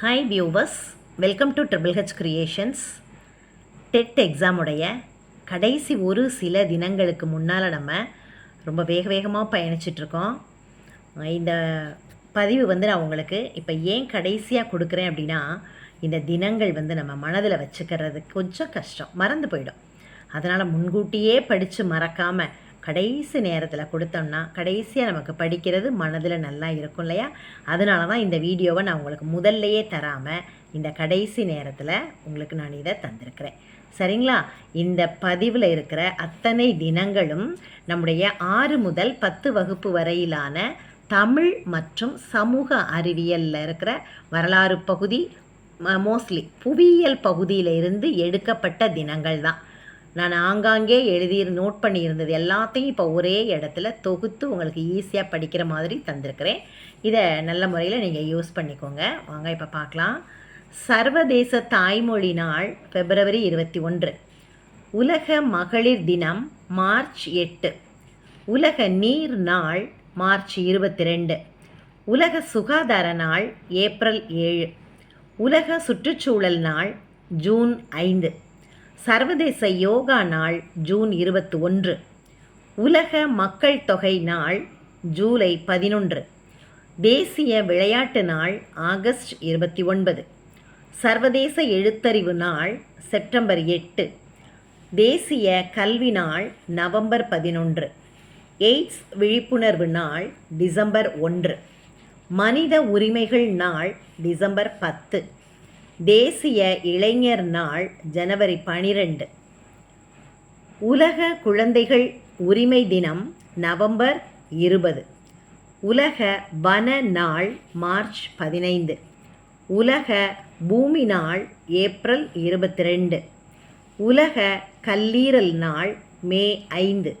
Hi viewers, welcome to triple H creations. TET எக்ஸாமுடைய கடைசி ஒரு சில தினங்களுக்கு முன்னால் நம்ம ரொம்ப வேகமாக பயணிச்சிட்ருக்கோம். இந்த பதிவு நான் உங்களுக்கு இப்போ ஏன் கடைசியாக கொடுக்குறேன் அப்படின்னா, இந்த தினங்கள் நம்ம மனதில் வச்சுக்கிறது கொஞ்சம் கஷ்டம், மறந்து போயிடும். அதனால் முன்கூட்டியே படித்து மறக்காமல் கடைசி நேரத்தில் கொடுத்தோம்னா கடைசியாக நமக்கு படிக்கிறது மனதில் நல்லா இருக்கும் இல்லையா? அதனால தான் இந்த வீடியோவை நான் உங்களுக்கு முதல்லையே தராமல் இந்த கடைசி நேரத்தில் உங்களுக்கு நான் இதை தந்திருக்கிறேன். சரிங்களா? இந்த பதிவில் இருக்கிற அத்தனை தினங்களும் நம்முடைய 6 முதல் 10 வகுப்பு வரையிலான தமிழ் மற்றும் சமூக அறிவியலில் இருக்கிற வரலாறு பகுதி, மோஸ்ட்லி புவியியல் பகுதியில் இருந்து எடுக்கப்பட்ட தினங்கள் தான். நான் ஆங்காங்கே நோட் பண்ணியிருந்தது எல்லாத்தையும் இப்போ ஒரே இடத்துல தொகுத்து உங்களுக்கு ஈஸியாக படிக்கிற மாதிரி தந்திருக்கிறேன். இதை நல்ல முறையில் நீங்கள் யூஸ் பண்ணிக்கோங்க. வாங்க இப்போ பார்க்கலாம். சர்வதேச தாய்மொழி நாள் February 21. உலக மகளிர் தினம் March 8. உலக நீர் நாள் March 22. உலக சுகாதார நாள் April 7. உலக சுற்றுச்சூழல் நாள் June 5. சர்வதேச யோகா நாள் June 21. உலக மக்கள் தொகை நாள் July 11. தேசிய விளையாட்டு நாள் August 29. சர்வதேச எழுத்தறிவு நாள் September 8. தேசிய கல்வி நாள் November 11. எய்ட்ஸ் விழிப்புணர்வு நாள் December 1. மனித உரிமைகள் நாள் December 10. தேசிய இளைஞர் நாள் January 12. உலக குழந்தைகள் உரிமை தினம் November 20. உலக வன நாள் March 15. உலக பூமி நாள் April 22. உலக கல்லீரல் நாள் May 5.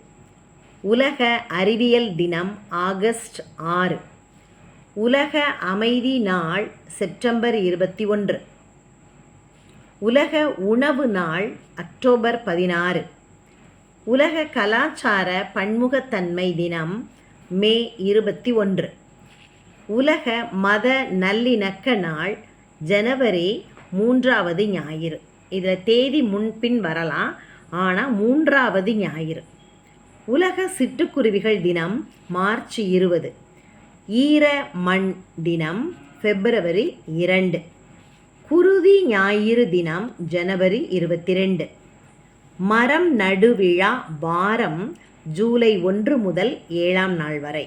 உலக அறிவியல் தினம் August 6. உலக அமைதி நாள் September 21. உலக உணவு நாள் October 16. உலக கலாச்சார பன்முகத்தன்மை தினம் May 21. உலக மத நல்லிணக்க நாள் January 3வது ஞாயிறு. இதில் தேதி முன்பின் வரலாம், ஆனால் 3வது ஞாயிறு. உலக சிட்டுக்குருவிகள் தினம் March 20. ஈர மண் தினம் February 2. குருதி ஞாயிறு தினம் January 22. மரம் நடுவிழா வாரம் July 1 முதல் 7ஆம் நாள் வரை.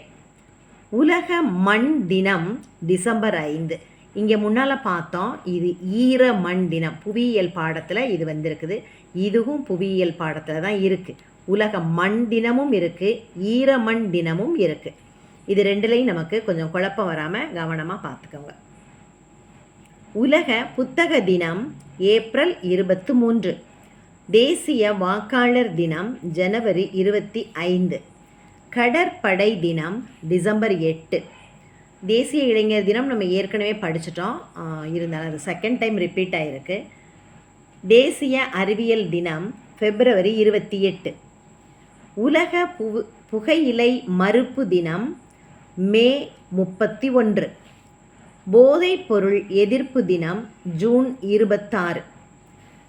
உலக மண் தினம் December 5. இங்கே முன்னால் பார்த்தோம், இது ஈர மண் தினம். புவியியல் பாடத்தில் இது வந்திருக்குது. இதுவும் புவியியல் பாடத்தில் தான் இருக்குது. உலக மண் தினமும் இருக்குது, ஈர மண் தினமும் இருக்குது. இது ரெண்டுலேயும் நமக்கு கொஞ்சம் குழப்பம் வராமல் கவனமாக பார்த்துக்கோங்க. உலக புத்தக தினம் April 23. தேசிய வாக்காளர் தினம் January 25. கடற்படை தினம் December 8. தேசிய இளைஞர் தினம் நம்ம ஏற்கனவே படிச்சிட்டோம், இருந்தாலும் அது செகண்ட் டைம் ரிப்பீட் ஆகிருக்கு. தேசிய அறிவியல் தினம் February 28. உலக புகையிலை மறுப்பு தினம் May 31. போதைப்பொருள் எதிர்ப்பு தினம் June 26.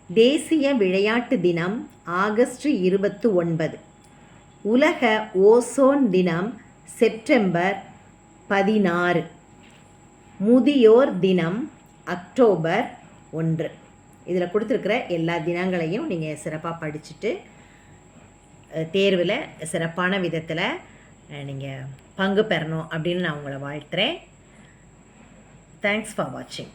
தேசிய விளையாட்டு தினம் August 29. உலக ஓசோன் தினம் September 16. முதியோர் தினம் October 1. இதில் கொடுத்துருக்கிற எல்லா தினங்களையும் நீங்கள் சிறப்பாக படிச்சுட்டு தேர்வில் சிறப்பான விதத்தில் நீங்கள் பங்கு பெறணும் அப்படின்னு நான் உங்களை வாழ்த்துறேன். Thanks for watching.